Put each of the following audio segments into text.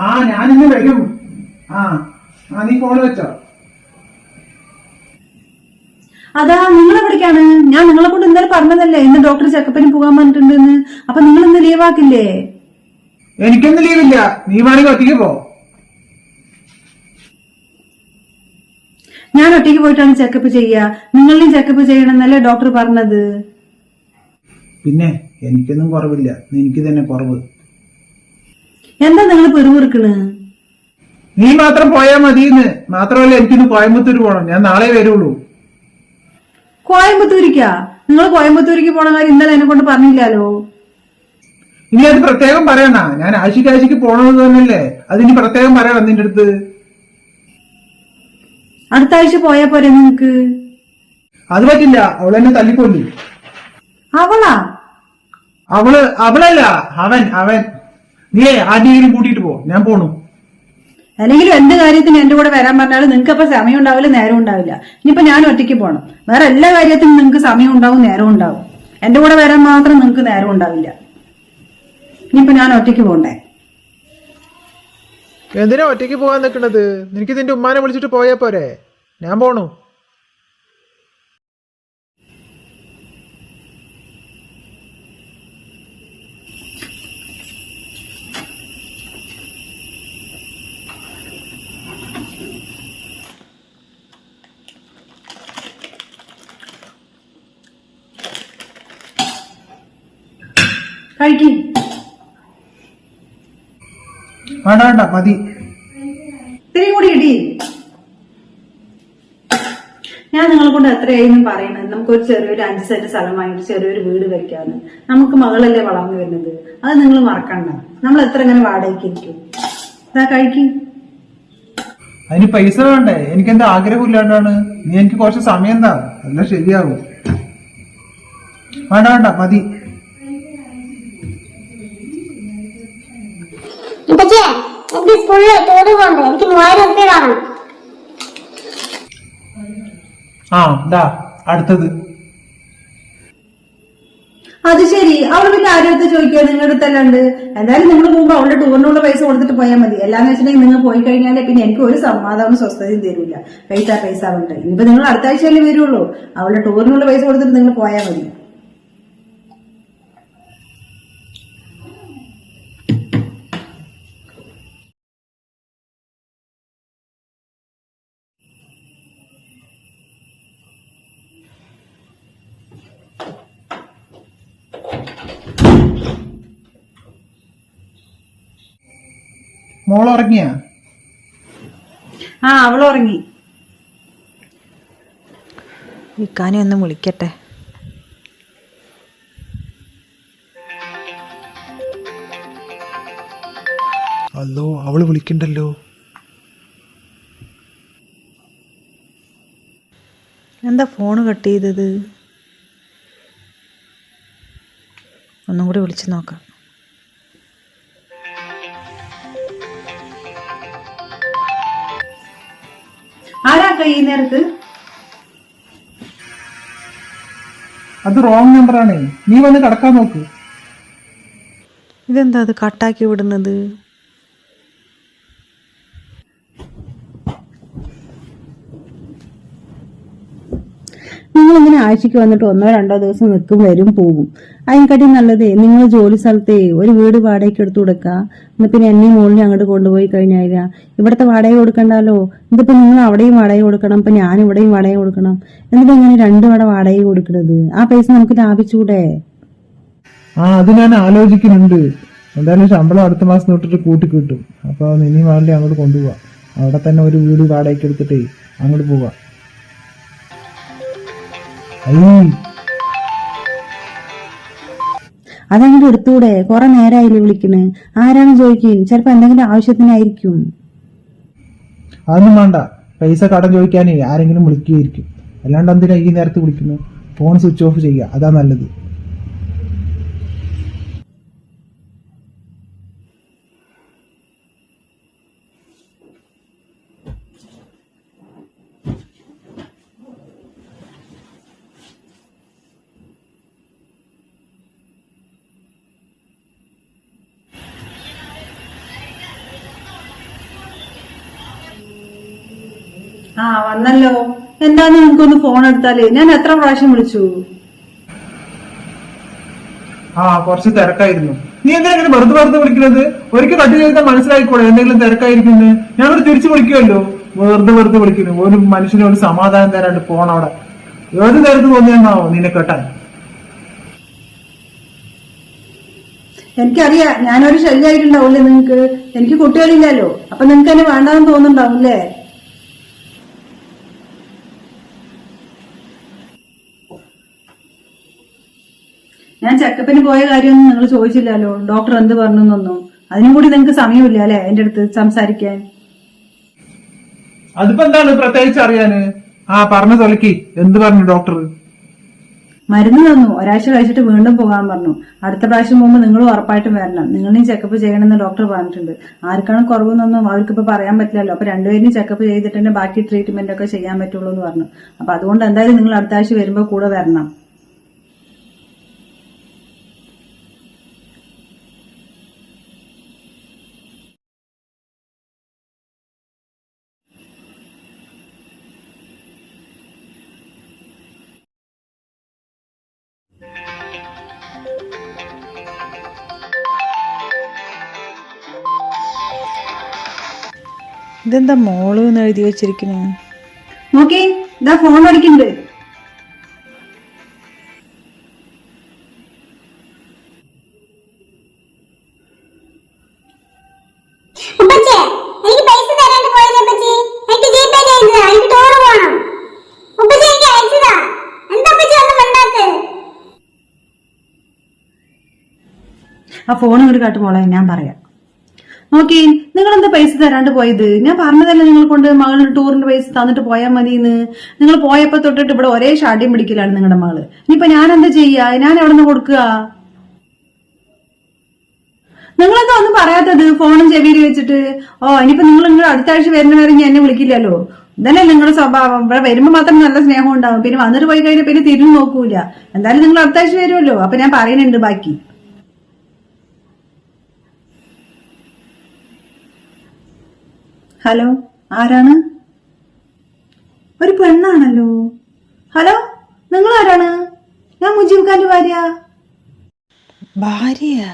ആ ഞാനിന്ന് വരും. ആ ആ നീ ഫോണ് വെച്ചോ. അതാ നിങ്ങൾ എവിടേക്കാണ്? ഞാൻ നിങ്ങളെ കൊണ്ട് ഇന്നലെ പറഞ്ഞതല്ലേ ഇന്ന് ഡോക്ടർ ചെക്കപ്പിന് പോകാൻ പറഞ്ഞിട്ടുണ്ടെന്ന്. അപ്പൊ നിങ്ങൾ ഇന്ന് ലീവാക്കില്ലേ? എനിക്കൊന്നും ലീവില്ല. നീ വേണമെങ്കിൽ ഒറ്റയ്ക്ക് പോ. ഞാൻ ഒറ്റയ്ക്ക് പോയിട്ടാണ് ചെക്കപ്പ് ചെയ്യുക. നിങ്ങളുടെയും ചെക്കപ്പ് ചെയ്യണമെന്നല്ലേ ഡോക്ടർ പറഞ്ഞത്. പിന്നെ എനിക്കൊന്നും കുറവില്ല, എനിക്ക് തന്നെ കുറവ്. എന്താ നിങ്ങൾ പെറുപിറുക്കണ്? നീ മാത്രം പോയാ മതിയെന്ന്. മാത്രമല്ല എനിക്കിന്ന് കോയമ്പത്തൂർ പോകണം. ഞാൻ നാളെ വരുള്ളൂ. കോയമ്പത്തൂരിക്കാ? നിങ്ങൾ കോയമ്പത്തൂരിക്ക് പോണ കാര്യം ഇന്നലെ എന്നെ കൊണ്ട് പറഞ്ഞില്ലല്ലോ. ഇനി അത് പ്രത്യേകം പറയണ? ഞാൻ ആഴ്ചക്ക് പോണെന്ന് തന്നെയല്ലേ. അതിനി പ്രത്യേകം പറയണം നിന്റെ അടുത്ത്. അടുത്ത ആഴ്ച പോയാ പോരെ നിങ്ങക്ക്? അത് പറ്റില്ല, അവളെന്നെ തല്ലിക്കൊല്ലി. അവളാ? അവളല്ല, അവൻ. നീ ആരെങ്കിലും കൂട്ടിയിട്ട് പോ, ഞാൻ പോണു. അല്ലെങ്കിലും എന്ത് കാര്യത്തിന് എന്റെ കൂടെ വരാൻ പറഞ്ഞാലും നിങ്ങൾക്ക് അപ്പൊ സമയം ഉണ്ടാവില്ല, നേരം ഉണ്ടാവില്ല. ഇനിയിപ്പോ ഞാൻ ഒറ്റയ്ക്ക് പോകണം. വേറെ എല്ലാ കാര്യത്തിനും നിങ്ങൾക്ക് സമയം ഉണ്ടാവും, നേരം ഉണ്ടാവും. എന്റെ കൂടെ വരാൻ മാത്രം നിങ്ങൾക്ക് നേരം ഉണ്ടാവില്ല. ഇനിയിപ്പോ ഞാൻ ഒറ്റയ്ക്ക് പോകണ്ടേ? എന്തിനാ ഒറ്റയ്ക്ക് പോകാൻ നിൽക്കണത്? നിനക്ക് നിന്റെ ഉമ്മാനെ വിളിച്ചിട്ട് പോയാ പോരെ? ഞാൻ പോണു. കഴിക്കും. വേണ്ട മതി. ഇത്തിരി കൂടി ഇടി. ഞാൻ നിങ്ങളെ കൊണ്ട് എത്രയായിരുന്നു പറയുന്നത്, നമുക്കൊരു ചെറിയൊരു 5 സെന്റ് സ്ഥലം വാങ്ങിയിട്ട് ചെറിയൊരു വീട് വെക്കാന്ന്. നമുക്ക് മകളല്ലേ വളർന്നു വരുന്നത്, അത് നിങ്ങൾ മറക്കണ്ട. നമ്മൾ എത്ര ഇങ്ങനെ വാടകയ്ക്ക് ഇരിക്കും. അതാ കഴിക്കും. അതിന് പൈസ വേണ്ടേ? എനിക്ക് എന്താ ആഗ്രഹമില്ലാണ്ടാണ്. നീ എനിക്ക് കുറച്ച് സമയം എന്താ, എല്ലാം ശരിയാകും. വേണ്ട മതി. എനിക്ക് സ്കൂളിൽ ടൂറ് പോകണ്ടേ, എനിക്ക് 3000 രൂപ വേണം. അടുത്തത്. അത് ശരി, അവള് പിന്നെ ആരുടെ അടുത്ത് ചോദിക്കുക? നിങ്ങളുടെ അടുത്തല്ലാണ്ട്. എന്തായാലും നിങ്ങൾ പോകുമ്പോ അവളുടെ ടൂറിനുള്ള പൈസ കൊടുത്തിട്ട് പോയാൽ മതി. എല്ലാന്ന് വെച്ചിട്ടുണ്ടെങ്കിൽ നിങ്ങൾ പോയി കഴിഞ്ഞാൽ പിന്നെ എനിക്ക് ഒരു സമാധാനവും സ്വസ്ഥതയും തരില്ല. പൈസ ഉണ്ട്. ഇനിയിപ്പോ നിങ്ങൾ അടുത്ത ആഴ്ചയല്ലേ വരുള്ളൂ. അവളുടെ ടൂറിനുള്ള പൈസ കൊടുത്തിട്ട് നിങ്ങൾ പോയാൽ മതി. മോളുറങ്ങിയ? അവൾ ഉറങ്ങി. ഇക്കാനെ ഒന്ന് വിളിക്കട്ടെ. അല്ലോ, അവള് വിളിക്കണ്ടല്ലോ. എന്താ ഫോണ് കട്ട് ചെയ്തത്? ഒന്നും കൂടി വിളിച്ചു നോക്കാം. ആരാ ഈ നേരത്ത്? അത് റോങ് നമ്പറാണ്. നീ വന്ന് കടക്കാൻ നോക്ക്. ഇതെന്താ അത് കട്ടാക്കി വിടുന്നത്? നിങ്ങളിങ്ങനെ ആഴ്ചക്ക് വന്നിട്ട് 1-2 ദിവസം നിൽക്കും, വരും, പോകും. അതിനെക്കാട്ടി നല്ലതേ നിങ്ങൾ ജോലി സ്ഥലത്തെ ഒരു വീട് വാടകയ്ക്ക് എടുത്തു കൊടുക്കുക. എന്നിട്ട് പിന്നെ എന്നെയും മോളിനെ അങ്ങോട്ട് കൊണ്ടുപോയി കഴിഞ്ഞാൽ ഇവിടത്തെ വാടക കൊടുക്കണ്ടല്ലോ. ഇതിപ്പോ നിങ്ങൾ അവിടെയും വാടക കൊടുക്കണം, ഇപ്പൊ ഞാൻ ഇവിടെയും വാടക കൊടുക്കണം. എന്നിട്ട് ഇങ്ങനെ 2 വട വാടക കൊടുക്കുന്നത്? ആ പൈസ നമുക്ക് ലാഭിച്ചൂടെ? അത് ഞാൻ ആലോചിക്കുന്നുണ്ട്. എന്തായാലും ശമ്പളം അടുത്ത മാസം തൊട്ടിട്ട് കൂട്ടി കിട്ടും. അപ്പൊ നിന്നെ വാളി അങ്ങോട്ട് കൊണ്ടുപോവാ. അവിടെ തന്നെ ഒരു വീട് വാടകയ്ക്ക് എടുത്തിട്ടേ അങ്ങോട്ട് പോവാ. അതങ്ങോട്ട് എടുത്തൂടെ? കുറെ നേരമായില്ലേ വിളിക്കണ്. ആരാണ് ചോദിക്കും? ചിലപ്പോ എന്തെങ്കിലും ആവശ്യത്തിനായിരിക്കും. അതൊന്നും വേണ്ട. പൈസ കടം ചോദിക്കാനേ ആരെങ്കിലും വിളിക്കുകയായിരിക്കും. അല്ലാണ്ട് എന്തിനാ ഈ നേരത്ത് വിളിക്കുന്നു? ഫോൺ സ്വിച്ച് ഓഫ് ചെയ്യുക, അതാ നല്ലത്. ആ വന്നല്ലോ. എന്താന്ന് നിങ്ങൾക്കൊന്ന് ഫോൺ എടുത്താലേ? ഞാൻ എത്ര പ്രാവശ്യം വിളിച്ചു. ആ കുറച്ച് തിരക്കായിരുന്നു. നീ എന്തെങ്കിലും വെറുതെ വിളിക്കുന്നത്? ഒരിക്കൽ കട്ട് ചെയ്താൽ മനസ്സിലായിക്കോളെ എന്തെങ്കിലും തിരക്കായിരിക്കുന്നു. ഞങ്ങൾ തിരിച്ചു വിളിക്കുമല്ലോ. വെറുതെ വിളിക്കുന്നു. ഒരു മനുഷ്യന് ഒരു സമാധാനം തരാണ്ട് പോണവിടെ. ഏത് നേരത്ത് തോന്നിയാണാവോ നിന്നെ കേട്ടാൻ? എനിക്കറിയാം ഞാനൊരു ശല്യമായിട്ടുണ്ടാവൂല്ലേ നിങ്ങക്ക്. എനിക്ക് കുട്ടികളില്ലല്ലോ, അപ്പൊ നിങ്ങക്ക് എന്നെ വേണ്ടാന്ന് തോന്നുന്നുണ്ടാവൂല്ലേ? ഞാൻ ചെക്കപ്പിന് പോയ കാര്യമൊന്നും നിങ്ങൾ ചോദിച്ചില്ലല്ലോ. ഡോക്ടർ എന്ത് പറഞ്ഞൊന്നും. അതിനും കൂടി നിങ്ങൾക്ക് സമയമില്ല അല്ലെ എന്റെ അടുത്ത് സംസാരിക്കാൻ? അതിപ്പോ എന്താണ് പ്രത്യേകിച്ച് അറിയാന്? ആ പറഞ്ഞ തൊലക്കി എന്ത് പറഞ്ഞു ഡോക്ടർ? മരുന്ന് തന്നു. ഒരാഴ്ച കഴിച്ചിട്ട് വീണ്ടും പോകാൻ പറഞ്ഞു. അടുത്ത പ്രാവശ്യം പോകുമ്പോൾ നിങ്ങളും ഉറപ്പായിട്ടും വരണം. നിങ്ങളെയും ചെക്കപ്പ് ചെയ്യണമെന്ന് ഡോക്ടർ പറഞ്ഞിട്ടുണ്ട്. ആർക്കാണ് കുറവെന്നൊന്നും അവർക്കിപ്പോ പറയാൻ പറ്റില്ലല്ലോ. അപ്പൊ രണ്ടുപേരും ചെക്കപ്പ് ചെയ്തിട്ട് ബാക്കി ട്രീറ്റ്മെന്റ് ഒക്കെ ചെയ്യാൻ പറ്റുള്ളൂ എന്ന് പറഞ്ഞു. അപ്പൊ അതുകൊണ്ട് എന്തായാലും നിങ്ങൾ അടുത്ത ആഴ്ച വരുമ്പോ കൂടെ വരണം. ഇതെന്താ മോള് എന്ന് എഴുതി വെച്ചിരിക്കുന്നു? നോക്കി, ഇതാ ഫോൺ അടിക്കുന്നുണ്ട്. ഉപ്പച്ചേ, എനിക്ക് പൈസ തരാണ്ട് പോയില്ലേ ഉപ്പച്ചി? എനിക്ക് ജിപേ ചെയ്തതാ. എനിക്ക് ടൂർ പോണം. ഉപ്പച്ചി എനിക്ക് അയച്ചതാ. എന്താ ഉപ്പച്ചി ഒന്നും മിണ്ടാത്തെ? ആ ഫോൺ ഇങ്ങോട്ട് കാട്ടു മോളെ, ഞാൻ പറയാം. നോക്കി, നിങ്ങൾ എന്താ പൈസ തരാണ്ട് പോയത്? ഞാൻ പറഞ്ഞതല്ലേ നിങ്ങൾ കൊണ്ട് മകളുടെ ടൂറിന്റെ പൈസ തന്നിട്ട് പോയാൽ മതിയെന്ന്. നിങ്ങൾ പോയപ്പോ തൊട്ടിട്ട് ഇവിടെ ഒരേ ഷാഢ്യം പിടിക്കലാണ് നിങ്ങളുടെ മകള്. ഇനിയിപ്പൊ ഞാൻ എന്താ ചെയ്യാ? ഞാൻ എവിടെ നിന്ന് കൊടുക്കുക? നിങ്ങളെന്താ ഒന്നും പറയാത്തത്? ഫോണും ചെവിയിൽ വെച്ചിട്ട്. ഇനിയിപ്പോ നിങ്ങൾ അടുത്ത ആഴ്ച വരുന്നവരെ ഞാൻ എന്നെ വിളിക്കില്ലല്ലോ. ഇതന്നെ നിങ്ങളുടെ സ്വഭാവം. ഇവിടെ വരുമ്പോ മാത്രം നല്ല സ്നേഹം ഉണ്ടാവും. പിന്നെ വന്നിട്ട് പോയി കഴിഞ്ഞാൽ പിന്നെ തിരിഞ്ഞു നോക്കൂല. എന്തായാലും നിങ്ങൾ അടുത്ത ആഴ്ച വരുമല്ലോ. അപ്പൊ ഞാൻ പറയുന്നുണ്ട് ബാക്കി. ഹലോ, ആരാണ്? ഒരു പെണ്ണാണല്ലോ. ഹലോ, നിങ്ങൾ ആരാണ്? ഞാൻ മുജീബ് ഖാന്റെ ഭാര്യ. ഭാര്യ?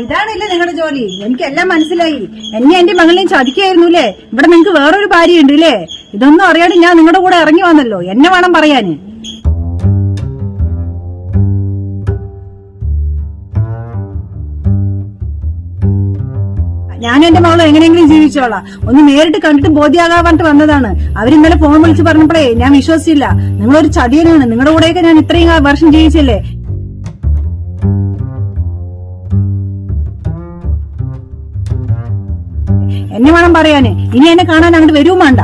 ഇതാണല്ലേ നിങ്ങളുടെ ജോലി? എനിക്കെല്ലാം മനസ്സിലായി. എന്നെ എന്റെ മകളെയും ചതിക്കായിരുന്നു അല്ലേ? ഇവിടെ നിങ്ങക്ക് വേറൊരു ഭാര്യ ഉണ്ട് അല്ലേ? ഇതൊന്നും അറിയാതെ ഞാൻ നിങ്ങളുടെ കൂടെ ഇറങ്ങി വന്നല്ലോ. എന്നെ വേണം പറയാന്. ഞാൻ എന്റെ മകളെ എങ്ങനെയെങ്കിലും ജീവിച്ചോളാം. ഒന്ന് നേരിട്ട് കണ്ടിട്ട് ബോധ്യാകാൻ പറഞ്ഞിട്ട് വന്നതാണ്. അവരിന്നലെ ഫോൺ വിളിച്ച് പറഞ്ഞപ്പോഴേ ഞാൻ വിശ്വസിച്ചില്ല. നിങ്ങളൊരു ചതിയനാണ്. നിങ്ങളുടെ കൂടെയൊക്കെ ഞാൻ ഇത്രയും വർഷം ജീവിച്ചല്ലേ. എന്നെ വേണം പറയാന്. ഇനി എന്നെ കാണാൻ അങ്ങോട്ട് വരുവും വേണ്ട.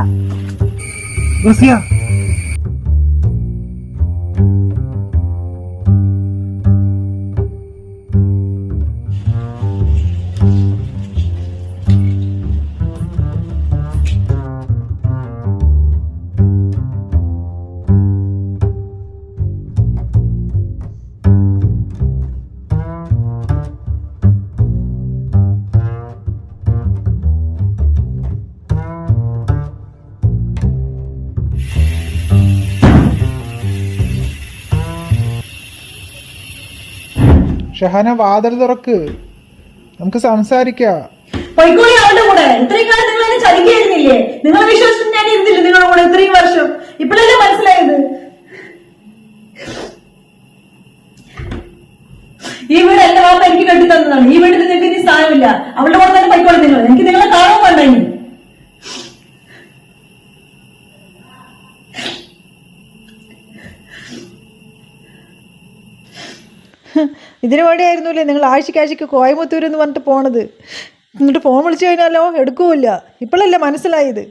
ഷഹാന വാതിൽ തുറക്ക്, നമുക്ക് സംസാരിക്കാം. പോയിക്കോളി അവളുടെ കൂടെ. ഇത്രയും കാലം നിങ്ങൾ എന്നെ ചതിക്കായിരുന്നില്ലേ? നിങ്ങളെ വിശ്വസിച്ച് ഞാൻ ഇരുന്നില്ല നിങ്ങളുടെ കൂടെ ഇത്രയും വർഷം. ഇപ്പോഴല്ലേ മനസ്സിലായത്? ഈ വീട് എന്റെ വാപ്പ എനിക്ക് കെട്ടി തന്നതാണ്. ഈ വീട്ടിൽ നിങ്ങൾക്ക് ഇനി സ്ഥാനമില്ല. അവളുടെ കൂടെ തന്നെ പോയിക്കോളി നിങ്ങൾ. എനിക്ക് നിങ്ങളെ കാണാൻ വേണ്ട ഇനി. ഇതിനു വേണ്ടിയായിരുന്നില്ലേ നിങ്ങൾ ആഴ്ചയ്ക്ക് കോയമ്പത്തൂർ എന്ന് പറഞ്ഞിട്ട് പോണത്? എന്നിട്ട് ഫോൺ വിളിച്ചു കഴിഞ്ഞാലോ എടുക്കൂല്ല. ഇപ്പോഴല്ലേ മനസ്സിലായത്?